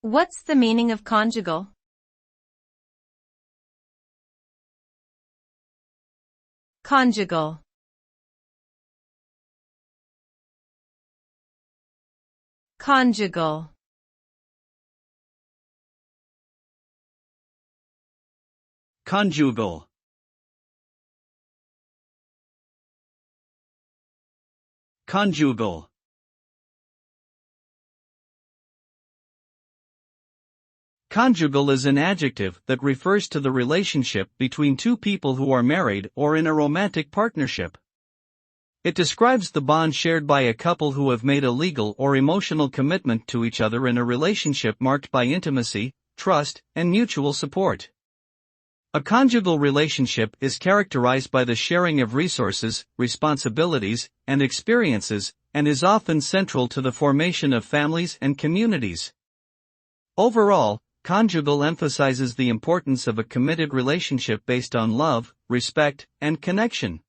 What's the meaning of conjugal? Conjugal. Conjugal. Conjugal. Conjugal. Conjugal is an adjective that refers to the relationship between two people who are married or in a romantic partnership. It describes the bond shared by a couple who have made a legal or emotional commitment to each other in a relationship marked by intimacy, trust, and mutual support. A conjugal relationship is characterized by the sharing of resources, responsibilities, and experiences, and is often central to the formation of families and communities. Overall, conjugal emphasizes the importance of a committed relationship based on love, respect, and connection.